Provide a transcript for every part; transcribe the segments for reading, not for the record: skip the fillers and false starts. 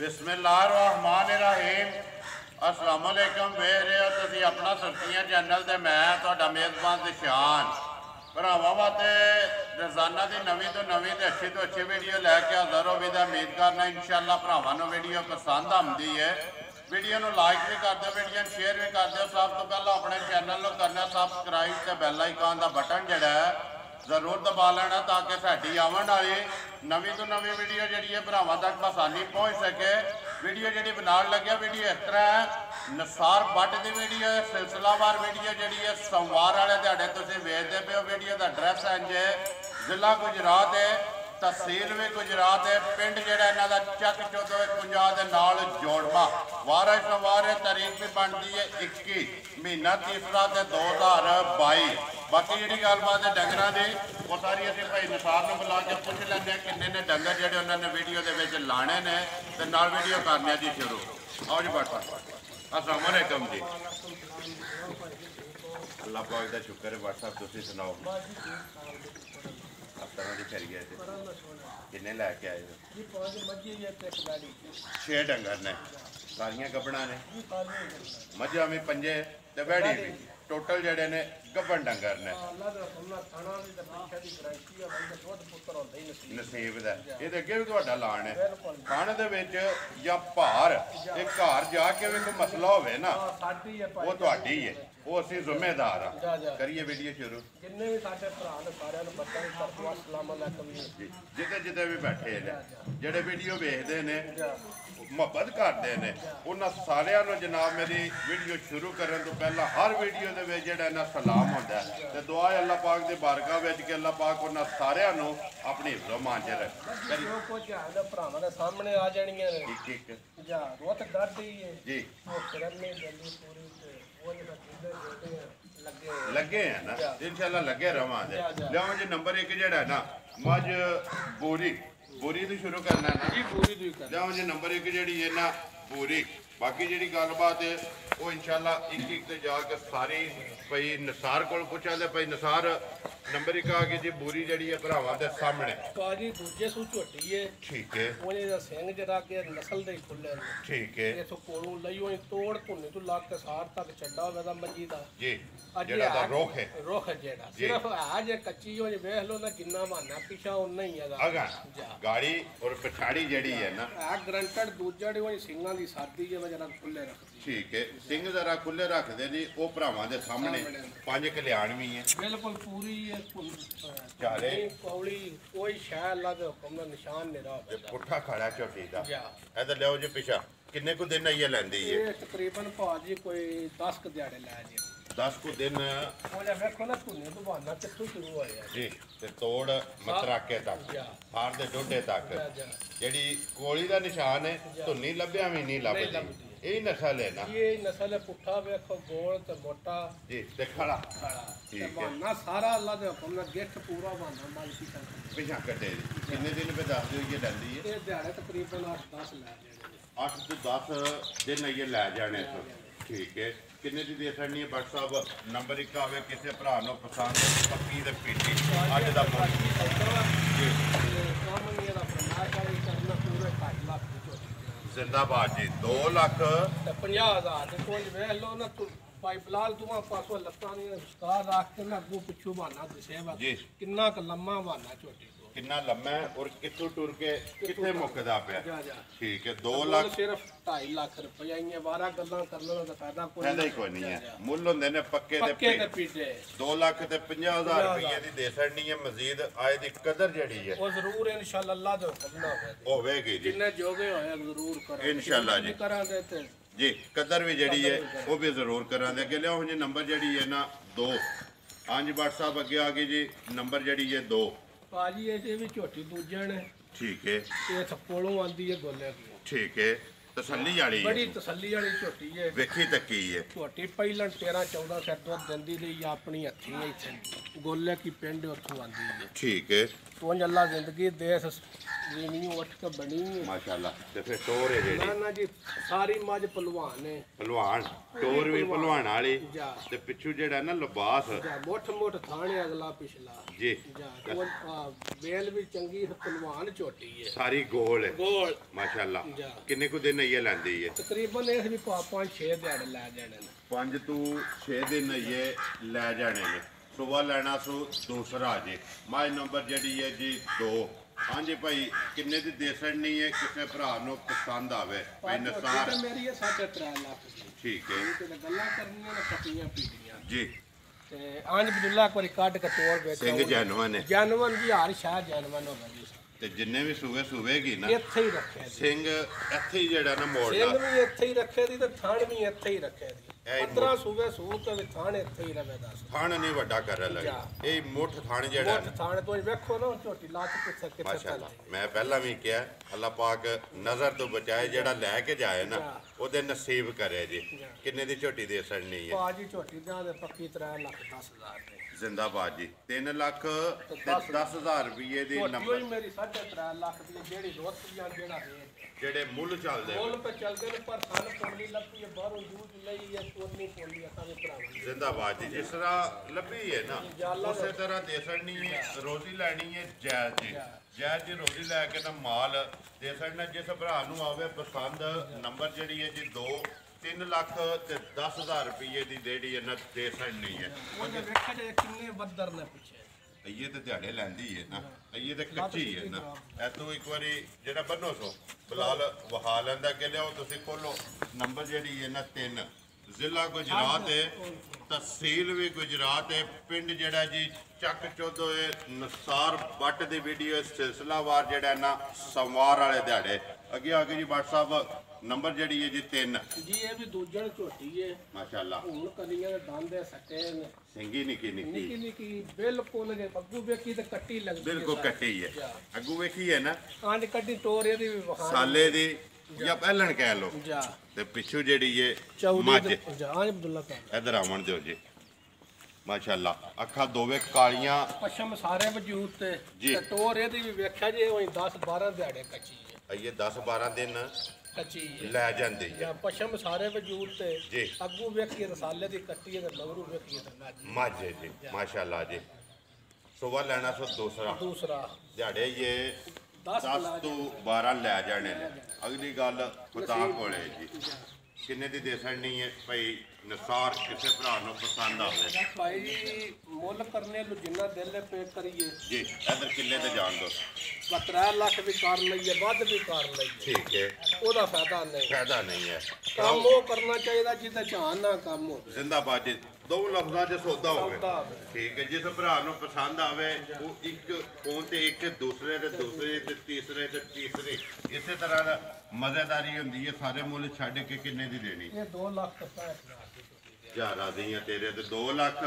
बिस्मिल्लाहिर्रहमानिर्रहीम। अस्सलाम वालेकुम। वेरे हो तुसीं अपना सुर्खियां चैनल ते मैं तुहाडा मेज़बान दिशान भरावां वास्ते रोज़ाना की नवीं तो नवीं तो अच्छी वीडियो लैके हाज़र हो भी उम्मीद करना इंशाअल्लाह भरावां नूं वीडियो पसंद आती है। वीडियो नूं लाइक भी कर दो, वीडियो शेयर भी कर दो। सब तो पहले अपने चैनल को करना सबसक्राइब ते बैल आइकन का बटन जिहड़ा है जरूर दबा लेना ताकि साडी आवन वाली नवीं तो नवीं वीडियो जी भरावां तक आसानी पहुँच सके। वीडियो जी बनाने लगे वीडियो इस तरह है, निसार बट की वीडियो है, सिलसिलावार वीडियो जी है। सोमवार वाले दिहाड़े तुसीं वेखदे पे हो। वीडियो का एड्रैस है जे जिला गुजरात है, तहसील भी गुजरात है, पिंड जिहड़ा इन्हां दा चक 1451 के नाल जोड़वा। वार सोमवार है, तारीख भी बनती है 21 महीना तीसरा ते 2022। बाकी जी गलबात है डंगर की वो सारी असीं भाई निसार को बुला के पुछ लेंगे किन्ने ने डंगर जिहड़े उन्होंने वीडियो के लाने ने ते नाल वीडियो करने जी शुरू। आओ जी बट अस्सलाम वालेकुम जी। अल्लाह पाक दा शुक्र है। बट साहब तुसीं सुनाओ तरह की खैरियत किन्ने लैके आए हो? 6 डंगर ने, सारियां गब्बना ने, मझां भी पंजे ते बैड़ी भी, टोटल जड़े ने गब्बन डंगर ने। नसीब दा ये अगे भी तुहाडा लान है खाने दे विच या भार एक घर जाके भी कोई मसला होवे ना वो तुहाडी है, वो असीं जिम्मेदार हाँ। करिए वीडियो शुरू। जिन्ने भी साडे भरा ने सारियां नूं बच्चा भी करदो अस्सलाम वालेकुम जी। जिते जिते भी बैठे ने जेडे वीडियो वेखदे ने मुहब्बत करते हैं उन्होंने सारियां नूं जनाब मेरी वीडियो शुरू करने तो पहला हर वीडियो दे विच जिहड़ा इन्हां सलाम होंदा है ते दुआ है अल्लाह पाक दी बारगाह विच कि अल्लाह पाक उन्हां सारियां नूं अपनी हिफ्ज़ो मान च रखे। जो कुछ है भरावां दे सामने आ जाणियां ने ठीक ठीक जा रोत डर दी है जी वो करने जल्दी पूरी वो लगे हैं ना इंशाअल्लाह लगे रवांगे। लियाओ जी नंबर 1 जिहड़ा है ना मझ बोरी बोरी तो शुरू करना है ना जी पूरी तो करना। जाओ जी नंबर 1 जी है ना पूरी। बाकी जी गलबात है वो इंशाअल्लाह एक तो जाके सारी भाई निसार को पूछा तो भाई निसार नंबर 1 आ गई जी पूरी जी है भरावां दे सामने जी दूजे सू झोटी है ठीक है ओने दा सिंह जरा के नस्ल दे खुले ठीक है इथों कोलों लई ओने तोड़ भुन्ने तो लाग के सार तक चड्डा होवे दा मंजी दा जी जेड़ा दा रुख है जेड़ा सिर्फ आज कच्ची हो वेख लो ना जिन्ना बहाना पीछा उन्ना ही है अगा गाड़ी और पछाड़ी जेड़ी है ना आ ग्रंटेड दूजा डी सिंगां दी सादी है जरा खुले रख ठीक है। सिंह जरा खुले रखते जी वो भरावां दे सामने 5 कल्याण भी है बिल्कुल पूरी है चाले कौड़ी कोई शै अल्लाह दे हुक्म दा निशान नहीं रहा पुट्ठा खड़ा झोटी दा इधर लियो जी पिछा किन्ने को दिन आइए लैंदी है तकरीबन भाजी कोई 10 क दिहाड़े लै जी 10 को दिन ओले देखो ना धुन्ने तो बहाना कित्थों शुरू होया जी ते तोड़ मतराके तक हार दे डोडे तक जेड़ी कोली दा निशान है धुन्नी लभ्या भी नहीं लभदी यही नस्ल है ना ये नस्ल है पुट्ठा वेखो गोल ते मोटा जी ते खड़ा ठीक है बहाना सारा अल्लाह दे हुक्म नाल गिठ पूरा बहाना मालिकी कर पिछा कटे कितने दिन पे दस दियो ये लैंदी है ये दिहाड़े तकरीबन 8-10 लै जाने 8 तो 10 दिन ये लै जाने ठीक है। किन्ने दी दे छड़नी है बट साहब नंबर 1 आवे किसी भरा नो पसंद पक्की ते पीटी अज दा जी काम नहीं दा फरमाइश वाली करना पूरे 2.5 लाख जिंदाबाद जी 2,50,000 कोई वेख लो ना तू भाई बिलाल तुम पासों लत्तां विस्तार रख के ना अगू पिछू बहाना दसेगा किन्ना क लम्मा बहाना झोटी किन्ना लम्मा है और कित्थों टुर के कित्थे मुकदा पिया ठीक है। 2 लाख सिर्फ 2.5 लाख रुपया इयां 12 गल्लां करने दा फायदा कोई नहीं है। मुੱਲ ਹੁੰਦੇ ਨੇ पक्के ते पीटे 2 लाख ते 50,000 रुपये दी दे छड़नी है। मजीद आए दी कदर जड़ी है वो जरूर इंशाअल्लाह अल्लाह दे हुक्म नाल होवेगी जी जिन्ने जोगे होए जरूर करो इंशाअल्लाह जी करांगे ते जी कदर भी जड़ी है वो भी जरूर करांगे। अगे लियाओ जी नंबर जड़ी है ना 2 हाँ जी बट साहब अगे आ गई जी नंबर जड़ी है 2 भाजी ये भी झोटी दूजे ने ठीक है ये कोलों आंदी है गोले की ठीक है तसल्ली वाली बड़ी तसल्ली वाली झोटी है। वेखी तकी है झोटी पहले 13-14 सिर दुध दिंदी रही अपनी हथी इत्थे गोले की पिंड उत्थों आंदी है। ठीक है तो अल्लाह जिंदगी देस जीनी उठ के बनी है माशाल्लाह। ते फिर टोर है जेडी ना जी सारी मज पहलवान है। पहलवान टोर भी पहलवान वाली जा ते पिछू जेड़ा ना लिबास जा मोठ थाने अगला पिछला जी जा बेल भी चंगी पहलवान झोटी है। सारी गोल है गोल माशाल्लाह। जा किन्ने को दिन ये लैंदी है तकरीबन इस भी 5-6 दिहाड़े लै जाने ने 5 तो 6 दिन ये लै जाने ने। सुबह लेना सो दूसरा जी माई नंबर जड़ी है जी 2। हाँ जी भाई किन्ने दी देसण नहीं है किसी भरा नु पसंद आवे भाई नसार मेरी है 3.5 लाख ठीक है ते गल्लां करनियां ने पट्टियां पीड़ियां जी ते आंज अब्दुल्ला को रिकॉर्ड के तौर पे सिंह जैनवन है जैनवन जी हर शाह जैनवन हो गई ते जिन्ने भी सूबे सूबेगी ना ਇੱਥੇ ਹੀ ਰੱਖਿਆ ਜੀ सिंह ਇੱਥੇ ਹੀ ਜਿਹੜਾ ਨਾ ਮੋੜਦਾ ਸਿੰਘ ਵੀ ਇੱਥੇ ਹੀ ਰੱਖਿਆ ਦੀ ਤੇ ਥਾਣ ਵੀ ਇੱਥੇ ਹੀ ਰੱਖਿਆ ਦੀ ਇਹ 15 ਸੂਬੇ ਸੂਤ ਤੇ ਥਾਣ ਇੱਥੇ ਹੀ ਰਵੇ ਦੱਸ ਥਾਣ ਨਹੀਂ ਵੱਡਾ ਕਰਨ ਲੱਗਾ ਇਹ ਮੁੱਠ ਥਾਣ ਜਿਹੜਾ ਮੋਟ ਥਾਣ ਤੋਂ ਵੇਖੋ ਨਾ ਝੋਟੀ ਲਾ ਕੇ ਕਿੱਥੇ ਕਿੱਥੇ ਮਾਸ਼ਾਅੱਲਾ ਮੈਂ ਪਹਿਲਾਂ ਵੀ ਕਿਹਾ ਅੱਲਾਹ ਪਾਕ ਨਜ਼ਰ ਤੋਂ ਬਚਾਏ ਜਿਹੜਾ ਲੈ ਕੇ ਜਾਏ ਨਾ ਉਹਦੇ ਨਸੀਬ ਕਰੇ ਜੀ ਕਿੰਨੇ ਦੀ ਝੋਟੀ ਦੇ ਸੜਨੀ ਹੈ ਬਾਜੀ ਝੋਟੀ ਦਾ ਦੇ ਪੱਕੀ 3,10,000 ਦੇ ਜ਼ਿੰਦਾਬਾਦ ਜੀ 3 ਲੱਖ ਤੇ 10,000 ਰੁਪਏ ਦੀ ਝੋਟੀ ਨੰਬਰ ਹੋਈ ਮੇਰੀ 3.5 ਲੱਖ ਦੀ ਜਿਹੜੀ ਰੋਤੀਆਂ ਜਿਹੜਾ ਰੇਟ ਜਿਹੜੇ ਮੁੱਲ ਚੱਲਦੇ ਮੁੱਲ ਤੇ ਚੱਲਦੇ ਨੇ ਪਰ ਸਾਨੂੰ ਪੋਲੀ ਲੱਭੀ ਹੈ ਬਾਹਰੋਂ ਯੂਜ਼ ਲਈ ਹੈ ਸੋਨੀ ਪੋਲੀ ਅਸਾਂ ਦੇ ਭਰਾਵਾਂ ਜ਼ਿੰਦਾਬਾਦ ਜੀ ਜਿਸ ਤਰ੍ਹਾਂ ਲੱਭੀ ਹੈ ਨਾ ਉਸੇ ਤਰ੍ਹਾਂ ਦੇਸੜਨੀ ਹੈ ਰੋਜ਼ੀ ਲੈਣੀ ਹੈ ਜਾਇਜ਼ ਜੀ ਜਾਇਜ਼ ਜੀ ਰੋਜ਼ੀ ਲੈ ਕੇ ਨਾ ਮਾਲ ਦੇਸੜਨਾ ਜਿਸ ਭਰਾ ਨੂੰ ਆਵੇ ਪਸੰਦ ਨੰਬਰ ਜਿਹੜੀ ਹੈ ਜੀ 2 3 ਲੱਖ ਤੇ 10,000 ਰੁਪਏ ਦੀ ਜਿਹੜੀ ਇਹਨਾਂ ਦੇਸੜਨੀ ਹੈ ਉਹਦੇ ਵੇਖਿਆ ਜੇ ਕਿੰਨੇ ਬੱਦਰ ਨੇ ਪਿੱਛੇ ਇਹ ਤੇ ਦਿਹਾੜੇ ਲੈਂਦੀ ਹੈ ਨਾ ਇਹ ਤੇ ਕੱਚੀ ਹੈ ਨਾ ਇਹ ਤੋਂ ਇੱਕ ਵਾਰੀ ਜਿਹੜਾ ਬੰਨੋ ਸੋ ਬਲਾਲ ਵਹਾ ਲੈਂਦਾ ਕਿ ਲਿਆਓ ਤੁਸੀਂ ਖੋਲੋ ਨੰਬਰ ਜਿਹੜੀ ਹੈ ਨਾ 3 ਜ਼ਿਲ੍ਹਾ ਗੁਜਰਾਤ ਹੈ ਤਹਿਸੀਲ ਵੀ ਗੁਜਰਾਤ ਹੈ ਪਿੰਡ ਜਿਹੜਾ ਜੀ ਚੱਕ ਚੋਦੋ ਨਸਾਰ ਬੱਟ ਦੀ ਵੀਡੀਓ ਸਿਲਸਿਲਾਵਾਰ ਜਿਹੜਾ ਨਾ ਸੋਮਵਾਰ ਵਾਲੇ ਦਿਹਾੜੇ ਅੱਗੇ ਆ ਕੇ ਜੀ WhatsApp ਨੰਬਰ ਜਿਹੜੀ ਹੈ ਜੀ 3 ਜੀ ਇਹ ਵੀ ਦੂਜਣ ਝੋਟੀ ਹੈ ਮਾਸ਼ਾਅੱਲਾ ਹੁਣ ਕਲੀਆਂ ਦੇ ਦੰਦ ਸੱਟੇ ਨੇ ਸਿੰਗੀ ਨਿੱਕੀ ਨਿੱਕੀ ਨਿੱਕੀ ਬਿਲਕੁਲ ਜੇ ਅੱਗੂ ਵੇਖੀ ਤੇ ਕੱਟੀ ਲੱਗਦੀ ਬਿਲਕੁਲ ਕੱਟੀ ਹੈ ਅੱਗੂ ਵੇਖੀ ਹੈ ਨਾ ਆਂਜ ਕੱਟੀ ਟੋਰ ਇਹਦੀ ਵੀ ਵਿਖਾ ਸਾਲੇ ਦੀ ਜਾਂ ਪਹਿਲਣ ਕਹਿ ਲੋ ਜਾ ਤੇ ਪਿੱਛੂ ਜਿਹੜੀ ਹੈ ਮੱਝ ਮੱਝ ਜਾ ਆਂਜ ਅਬਦੁੱਲਾ ਸਾਹਿਬ ਇਧਰ ਆਵਣ ਦਿਓ ਜੀ ਮਾਸ਼ਾਅੱਲਾ ਅੱਖਾਂ ਦੋਵੇਂ ਕਾਲੀਆਂ ਪਸ਼ਮ ਸਾਰੇ ਵਜੂਦ ਤੇ ਜੀ। ਤੇ ਟੋਰ ਇਹਦੀ ਵੀ ਵੇਖਿਆ ਜੇ ਉਹੀ 10-12 ਦਿਹਾੜੇ ਕੱਚੀ ਹੈ ਇਹ 10-12 ਦਿਨ ਕੱਚੀ ਹੈ ਲੈ ਜਾਂਦੀ ਹੈ ਜਾਂ ਪਸ਼ਮ ਸਾਰੇ ਵਜੂਦ ਤੇ ਜੀ। ਅੱਗੂ ਵੇਖੀਏ ਰਸਾਲੇ ਦੀ ਕੱਟੀ ਹੈ ਤੇ ਲਵਰੂ ਵੇਖੀਏ ਤੇ ਮੱਝ ਮੱਝ ਹੈ ਜੀ ਮਾਸ਼ਾਅੱਲਾ ਜੀ ਸੁਬਹ ਲੈਣਾ ਸੋ ਦੂਸਰਾ ਦਿਹਾੜੇ ਇਹ 10 10 ਤੋਂ 12 ਲੈ ਜਾਣੇ ਨੇ ਅਗਲੀ ਗੱਲ ਖੁਦਾ ਕੋਲੇ ਜੀ ਕਿੰਨੇ ਦੀ ਦੇ ਸੜਨੀ ਹੈ ਭਾਈ ਨਸਾਰ ਕਿਸੇ ਭਰਾ ਨੂੰ ਪਸੰਦ ਆਵੇ ਭਾਈ ਜੀ ਮੁੱਲ ਕਰਨੇ ਨੂੰ ਜਿੰਨਾ ਦਿਲ ਹੈ ਪੇ ਕਰੀਏ ਜੀ ਇਧਰ ਕਿੱਲੇ ਤੇ ਜਾਣ ਦੋ 3 ਲੱਖ ਵੀ ਕਰ ਲਈਏ ਵੱਧ ਵੀ ਕਰ ਲਈਏ ਠੀਕ ਹੈ ਉਹਦਾ ਫਾਇਦਾ ਨਹੀਂ ਫਾਇਦਾ ਨਹੀਂ ਹੈ ਕੰਮ ਉਹ ਕਰਨਾ ਚਾਹੀਦਾ ਜਿਹਦਾ ਧਿਆਨ ਨਾਲ ਕੰਮ ਹੋਵੇ ਜ਼ਿੰਦਾਬਾਦ ਜੀ ਦੋ ਲਫ਼ਜ਼ਾਂ 'ਚ ਸੌਦਾ ਹੋਵੇ ਸੌਦਾ ਹੋਵੇ। ਠੀਕ ਹੈ ਜਿਸ ਭਰਾ ਨੂੰ ਪਸੰਦ ਆਵੇ ਉਹ ਇੱਕ ਫੋਨ ਤੇ ਇੱਕ ਦੂਸਰੇ ਤੇ ਦੂਸਰੇ ਤੇ ਤੀਸਰੇ ਤੇ ਤੀਸਰੇ ਇਸੇ ਤਰ੍ਹਾਂ ਦਾ ਮਜ਼ੇਦਾਰੀ ਹੁੰਦੀ ਹੈ ਸਾਰੇ ਮੁੱਲ ਛੱਡ ਕੇ ਕਿੰਨੇ ਦੀ ਦੇਣੀ ਇਹ 2 ਲੱਖ ਤੇ 65,000 ਦੀ ਝੋਟੀ ਜ਼ਿਆਦਾ ਦੀਆਂ ਤੇਰੇ ਤੇ 2 ਲੱਖ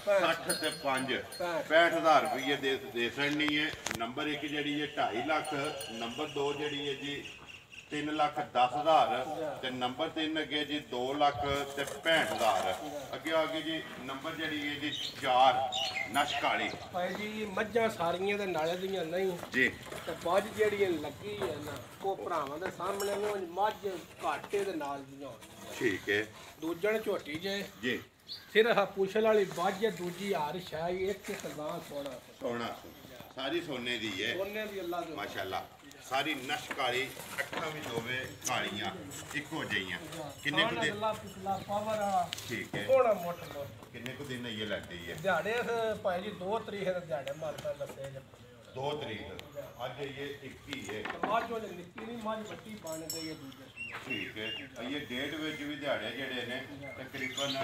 60 ਤੇ 5 65 65,000 ਰੁਪਏ ਦੇ ਸੜਨੀ ਹੈ ਨੰਬਰ 1 ਜਿਹੜੀ ਹੈ 2.5 ਲੱਖ ਨੰਬਰ 2 ਜਿਹੜੀ ਹੈ ਜੀ 3 ਲੱਖ 10,000 ਤੇ ਨੰਬਰ 3 ਅੱਗੇ ਜੀ 2 ਲੱਖ ਤੇ 65,000 ਅੱਗੇ ਆ ਗਈ ਜੀ ਨੰਬਰ ਜਿਹੜੀ ਹੈ ਜੀ 4 ਨਸ਼ਕਾਲੀ ਭਾਈ ਜੀ ਮੱਝਾਂ ਸਾਰੀਆਂ ਦੇ ਨਾਲੇ ਦੀਆਂ ਨਹੀਂ ਜੀ ਤੇ ਮੱਝ ਜਿਹੜੀ ਲੱਗੀ ਹੈ ਨਾ ਉਹ ਭਰਾਵਾਂ ਦੇ ਸਾਹਮਣੇ ਨੂੰ ਮੱਝ ਘਾਟੇ ਦੇ ਨਾਲ ਦੀਆਂ ਹੋਣਗੀਆਂ। ਠੀਕ ਹੈ ਦੂਜਣ ਝੋਟੀ ਜੇ ਜੀ ਫਿਰ ਆਹ ਪੁੱਛਲ ਵਾਲੀ ਮੱਝ ਦੂਜੀ ਹਾਰ ਸ਼ਾਹੀ ਇੱਕ ਗਾਂ ਸੋਣਾ ਸੋਨਾ ਸਾਰੀ ਸੋਨੇ ਦੀ ਹੈ ਉਹਨੇ ਵੀ ਅੱਲਾ ਦੇ ਮਾਸ਼ਾਅੱਲਾ ਸਾਰੀ ਨਸ਼ਕਾਲੀ ਅੱਖਾਂ ਵੀ ਦੋਵੇਂ ਕਾਲੀਆਂ ਇੱਕੋ ਜਿਹੀਆਂ ਕਿੰਨੇ ਕੁ ਦਿਨ ਅੱਲਾ ਪਿਛਲਾ ਪਾਵਰ ਆ ਠੀਕ ਹੈ ਕੋਣਾ ਮੋਟ ਕਿੰਨੇ ਕੁ ਦਿਨ ਇਹ ਲੱਗਦੀ ਹੈ ਦਿਹਾੜੇ ਭਾਈ ਜੀ 2 ਤਰੀਕ ਦੇ ਦਿਹਾੜੇ ਮਾਲਕਾਂ ਦੱਸੇ ਜੇ 2 ਤਰੀਕ ਅੱਜ ਇਹ 21 ਹੈ ਮੱਝ ਉਹ ਨਿੱਕੀ ਨਹੀਂ ਮੱਝ ਵੱਡੀ ਬਣ ਗਈ ਹੈ ਦੂਜੇ ਠੀਕ ਹੈ ਇਹ ਡੇਟ ਵਿੱਚ ਵੀ ਦਿਹਾੜੇ ਜਿਹੜੇ ਨੇ ਤਕਰੀਬਨ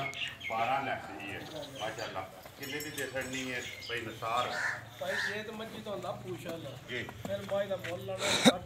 12 ਲੱਖ ਦੀ ਹੈ ਮਾਸ਼ਾਅੱਲਾ ਕਿੰਨੇ ਦੀ ਦੇਸੜਨੀ ਹੈ ਭਾਈ ਨਸਾਰ ਭਾਈ ਜੇ ਤਾਂ ਮੱਝੀ ਤੋਂ ਹੁੰਦਾ ਪੁੱਛਲ ਜੀ ਫਿਰ ਬਾਈ ਦਾ ਮੁੱਲ ਲਾਣਾ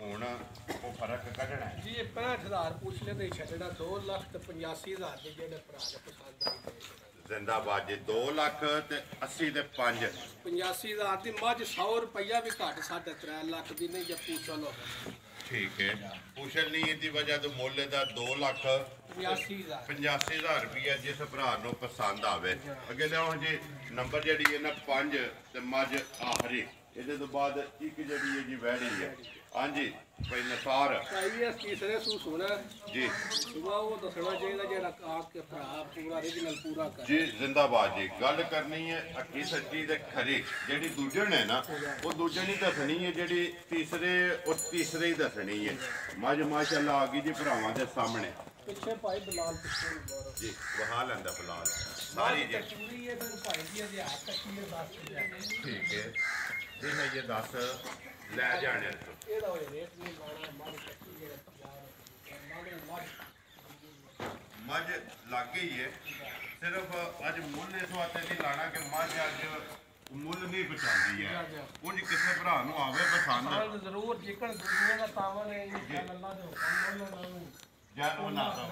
ਹੁਣ ਉਹ ਫਰਕ ਕੱਢਣਾ ਹੈ ਜੀ ਇਹ 65,000 ਪੁੱਛ ਲੈ ਤੇ ਛੱਡਣਾ 2 ਲੱਖ ਤੇ 85,000 ਦੇ ਜਿਹੜੇ ਭਰਾ ਦੇ ਪਸੰਦ ਆਏ ਜ਼ਿੰਦਾਬਾਦ ਜੀ 2 ਲੱਖ ਤੇ 80 ਤੇ 5 85,000 ਦੀ ਮੱਝ 100 ਰੁਪਈਆ ਵੀ ਘੱਟ 3.5 ਲੱਖ ਦੀ ਨਹੀਂ ਜੇ ਪੁੱਛਲ ਹੋਵੇ ठीक है पुछल नीयत की वजह तो मुल दा 2,85,000 रुपया जिस भरा नु पसंद आवे अगे लियाओ जी नंबर जी है ना 5 ते मझ आखरी ਇਹਦੇ ਤੋਂ ਬਾਅਦ ਇੱਕ ਜਿਹੜੀ ਹੈ ਜੀ ਵਹਿੜੀ ਹੈ ਹਾਂਜੀ ਭਾਈ ਨਸਾਰ ਭਾਈ ਇਹ ਤੀਸਰੇ ਸੂ ਸੋਣਾ ਜੀ ਸੁਬਾ ਉਹ ਦੱਸਣਾ ਚਾਹੀਦਾ ਜਿਹੜਾ ਆਪ ਕੇ ਭਰਾ ਪੂਰਾ ਰੀਜਨਲ ਪੂਰਾ ਕਰ ਜੀ ਜ਼ਿੰਦਾਬਾਦ ਜੀ ਗੱਲ ਕਰਨੀ ਹੈ ਅੱਕੀ ਸੱਚੀ ਤੇ ਖਰੀ ਜਿਹੜੀ ਦੂਜਣ ਹੈ ਨਾ ਉਹ ਦੂਜਣ ਹੀ ਦੱਸਣੀ ਹੈ ਜਿਹੜੀ ਤੀਸਰੇ ਉਹ ਤੀਸਰੇ ਹੀ ਦੱਸਣੀ ਹੈ ਮੱਝ ਮਾਸ਼ਾਅੱਲਾ ਆ ਗਈ ਜੀ ਭਰਾਵਾਂ ਦੇ ਸਾਹਮਣੇ ਪਿੱਛੇ ਭਾਈ ਬਲਾਲ ਪਿੱਛੇ ਜੀ ਵਹਾ ਲੈਂਦਾ ਬਲਾਲ ਸਾਰੀ ਜੀ ਪੂਰੀ ਇਹ ਫਿਰ ਭਾਈ ਦੀ ਇਹ ਹੱਥ ਕੀ ਦੱਸ ਠੀਕ ਹੈ ਇਹ ਹੈ ਇਹ 10 ਲੈ ਜਾਣੇ ਇਹਦਾ ਹੋਏ ਰੇਟ ਨਹੀਂ ਲਾਣਾ ਮਾਰੀ ਕੱਟੀ ਜਿਹੜੇ 50 ਮੱਝ ਲੱਗ ਗਈ ਹੈ ਸਿਰਫ ਅੱਜ ਮੁੱਲ ਇਸ ਵਾਸਤੇ ਨਹੀਂ ਲਾਣਾ ਕਿ ਮੱਝ ਅੱਜ ਮੁੱਲ ਨਹੀਂ ਪਹੁੰਚਾਉਂਦੀ ਹੈ ਉਂਝ ਕਿਸੇ ਭਰਾ ਨੂੰ ਆਵੇ ਪਸੰਦ ਜ਼ਰੂਰ ਜਿਕਣ ਦੁਨੀਆ ਦਾ ਤਾਵਨ ਹੈ ਅੱਲਾਹ ਦੇ ਹੁਕਮ ਨਾਲ ਜਦ ਉਹਨਾਂ ਦਾ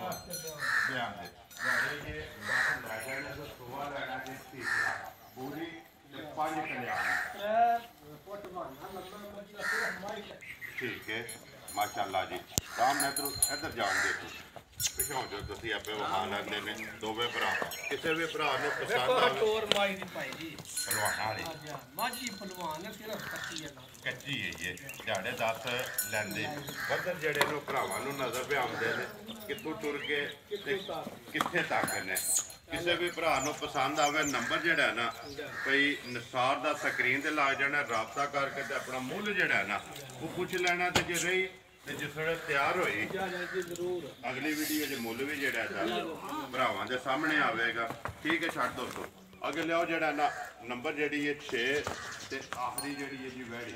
ਬਿਆਨ ਦੇ ਜਿਹੜੇ ਇਹ ਬਾਤ ਲੈ ਜਾਣੇ ਤੋਂ ਸੁਆ ਲੈਣਾ ਦੀ ਤੀਸਰਾ ਪੂਰੀ ਤੇ 5 ਕਲਿਆਣ ठीक है माशाअल्लाह जी राम नेत्रो इधर जान दे तू पिछों जो तुसी आपे वहां लंदे ने दोवे भरा किसे भी भरा नु पसंद आवे टोर माई दी भाई जी पहलवान वाली माजी पहलवान है सिर्फ कच्ची है ये झाड़े 10 लेंदे बदर जड़े नु भरावां नु नजर पे आंदे ने कित्थों टुर के कित्थे तक ने ਕਿਸੇ ਵੀ ਭਰਾ ਨੂੰ ਪਸੰਦ ਆਵੇ ਨੰਬਰ ਜਿਹੜਾ ਹੈ ਨਾ ਭਈ ਨਿਸਾਰ ਦਾ ਸਕਰੀਨ ਤੇ ਲਾ ਜਾਣਾ ਰਾਬਤਾ ਕਰਕੇ ਤੇ ਆਪਣਾ ਮੁੱਲ ਜਿਹੜਾ ਹੈ ਨਾ ਉਹ ਪੁੱਛ ਲੈਣਾ ਤੇ ਜੇ ਰਹੀ ਤੇ ਜਿਸ ਵੇਲੇ ਤਿਆਰ ਹੋਈ ਜ਼ਰੂਰ ਅਗਲੀ ਵੀਡੀਓ 'ਚ ਮੁੱਲ ਵੀ ਜਿਹੜਾ ਹੈ ਭਰਾਵਾਂ ਦੇ ਸਾਹਮਣੇ ਆਵੇਗਾ ਠੀਕ ਹੈ ਛੱਡ ਦੋਸਤੋ ਅੱਗੇ ਲਿਆਓ ਜਿਹੜਾ ਨਾ ਨੰਬਰ ਜਿਹੜੀ ਹੈ 6 ਤੇ ਆਖਰੀ ਜਿਹੜੀ ਹੈ ਜੀ ਵੈੜੀ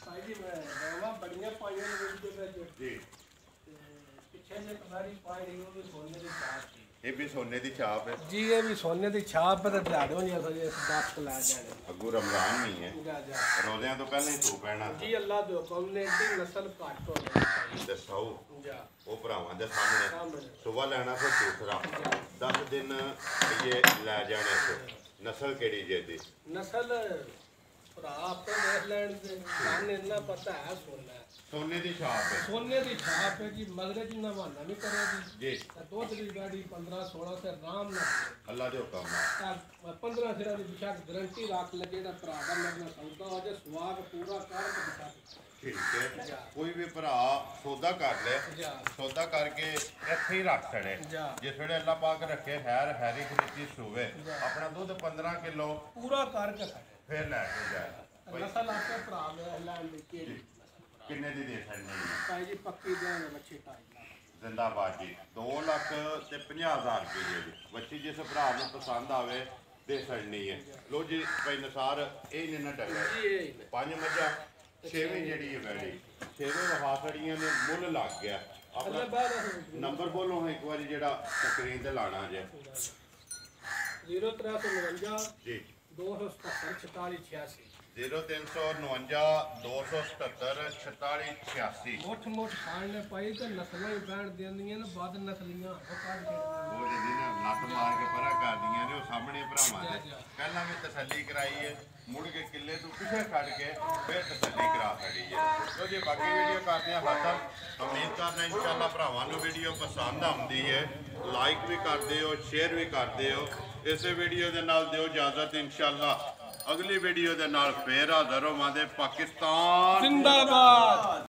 ਭਾਈ ਜੀ ਮੈਂ ਬੜੀਆਂ ਪਾਈਆਂ ਨੇ ਵੀਡੀਓ ਵਿੱਚ ਜੀ ਪਿੱਛੇ ਨੇ ਕਮਾਰੀ ਪਾਈ ਰਹੀ ਉਹ ਵੀ ਸੋਨੇ ਦੀ ਛਾਪ ਸੀ ਇਹ ਵੀ ਸੋਨੇ ਦੀ ਛਾਪ ਹੈ ਜੀ ਇਹ ਵੀ ਸੋਨੇ ਦੀ ਛਾਪ ਹੈ ਤੇ ਦਿਹਾੜੋਂ ਨਹੀਂ ਅਸਲ ਇਸ 10 ਲਾ ਜਾਣੇ ਅੱਗੂ ਰਮਜ਼ਾਨ ਨਹੀਂ ਹੈ ਰੋਜ਼ਿਆਂ ਤੋਂ ਪਹਿਲਾਂ ਹੀ ਸੂ ਪੈਣਾ ਜੀ ਅੱਲਾਹ ਦੇ ਹੁਕਮ ਨੇ ਦੀ ਨਸਲ ਘੱਟ ਹੋ ਗਈ ਤੇ ਸੌ ਉਹ ਭਰਾਵਾਂ ਦੇ ਸਾਹਮਣੇ ਸੁਬਾ ਲੈਣਾ ਫਿਰ ਦੂਸਰਾ 10 ਦਿਨ ਇਹ ਲੈ ਜਾਣੇ ਨਸਲ ਕਿਹੜੀ ਜੇ ਦੀ ਨਸਲ ਭਰਾ ਆਪੇ ਦੇਖ ਲੈਣ ਦੇ ਸਾਨੂੰ ਇੰਨਾ ਪਤਾ ਹੈ ਸੋਨੇ ਦੀ ਛਾਪ ਹੈ ਸੋਨੇ ਦੀ ਛਾਪ ਹੈ ਜੀ ਮਗਰੇ ਜਿੰਨਾ ਬਹਾਨਾ ਨਹੀਂ ਕਰੇਗੀ ਜੀ ਦੁੱਧ ਦੀ ਗਾੜੀ 15 16 ਤੇ ਆਰਾਮ ਨਾਲ ਅੱਲਾ ਦੇ ਹੁਕਮ ਨਾਲ 15 ਸਿਰਾਂ ਦੀ ਬਿਸ਼ੱਕ ਗਰੰਟੀ ਰੱਖ ਲੈ ਜਿਹੜਾ ਭਰਾ ਦਾ ਲੱਗਣਾ ਸੌਦਾ ਹੋ ਜਾ ਸਵਾਦ ਪੂਰਾ ਕਰਕੇ ਬਿਸ਼ੱਕ ਠੀਕ ਹੈ ਕੋਈ ਵੀ ਭਰਾ ਸੌਦਾ ਕਰ ਲੈ ਸੌਦਾ ਕਰਕੇ ਇੱਥੇ ਹੀ ਰੱਖ ਛੜੇ ਜਿਸ ਵੇਲੇ ਅੱਲਾ ਪਾਕ ਰੱਖੇ ਹੈਰੀ ਖਰੀਦੀ ਸੂਵੇ ਆਪਣਾ ਦੁੱਧ 15 ਕਿਲੋ ਪੂਰਾ ਕਰਕੇ ਫਿਰ ਲੈ ਕੇ ਜਾਏ ਨਸਲ ਆਪੇ ਭਰਾ ਲੈਣ ਦੀ ਕਿੰਨੇ ਦੀ ਦੇ ਸਕਦੇ ਭਾਈ ਜੀ ਪੱਕੀ ਦੇਣ ਬੱਚੇ ਟਾਈ ਜ਼ਿੰਦਾਬਾਦ ਜੀ 2,50,000 ਰੁਪਏ ਦੀ ਬੱਚੀ ਜਿਸ ਭਰਾ ਨੂੰ ਪਸੰਦ ਆਵੇ ਦੇ ਛੜਨੀ ਹੈ ਲੋ ਜੀ ਭਾਈ ਨਸਾਰ ਇਹ ਨੇ ਨਾ ਟੱਕਰ 5 ਮੱਝਾਂ 6ਵੀਂ ਜਿਹੜੀ ਹੈ ਵੈੜੀ 6ਵੇਂ ਵਹਾ ਛੜੀਆਂ ਨੇ ਮੁੱਲ ਲੱਗ ਗਿਆ ਆਪਣਾ ਨੰਬਰ ਬੋਲੋ ਇੱਕ ਵਾਰੀ ਜਿਹੜਾ ਸਕਰੀਨ ਤੇ ਲਾਣਾ ਜੇ 0359 ਜੀ 277 4686 0359 277 4686 ਮੋਠ ਖਾਣ ਨੇ ਪਾਈ ਤੇ ਨਸਲਾਂ ਹੀ ਬੈਣ ਦਿੰਦੀਆਂ ਨੇ ਵੱਧ ਨਸਲੀਆਂ ਉਹ ਕੱਢ ਕੇ ਉਹ ਜਿਹੜੀ ਨਾ ਲੱਤ ਮਾਰ ਕੇ ਪਰਾਂ ਕਰਦੀਆਂ ਨੇ ਉਹ ਸਾਹਮਣੇ ਭਰਾਵਾਂ ਦੇ ਪਹਿਲਾਂ ਵੀ ਤਸੱਲੀ ਕਰਾਈ ਹੈ ਮੁੜ ਕੇ ਕਿੱਲੇ ਤੋਂ ਪਿੱਛੇ ਕੱਢ ਕੇ ਫਿਰ ਤਸੱਲੀ ਕਰਾ ਛੜੀ ਹੈ ਜੋ ਜੀ ਬਾਕੀ ਵੀਡੀਓ ਕਰਦੇ ਆ ਖਤਮ ਉਮੀਦ ਕਰਦਾ ਇਨਸ਼ਾਅੱਲਾ ਭਰਾਵਾਂ ਨੂੰ ਵੀਡੀਓ ਪਸੰਦ ਆਉਂਦੀ ਹੈ ਲਾਈਕ ਵੀ ਕਰਦੇ ਹੋ ਸ਼ੇਅਰ ਵੀ ਕਰਦੇ ਹੋ ਇਸੇ ਵੀਡੀਓ ਦੇ ਨਾਲ ਦਿਓ ਇਜਾਜ਼ਤ ਇਨਸ਼ਾਅੱਲਾ ਅਗਲੀ ਵੀਡੀਓ ਦੇ ਨਾਲ ਫੇਰ ਹਾਜ਼ਰ ਹੋਵਾਂਗੇ ਪਾਕਿਸਤਾਨ ਜ਼ਿੰਦਾਬਾਦ।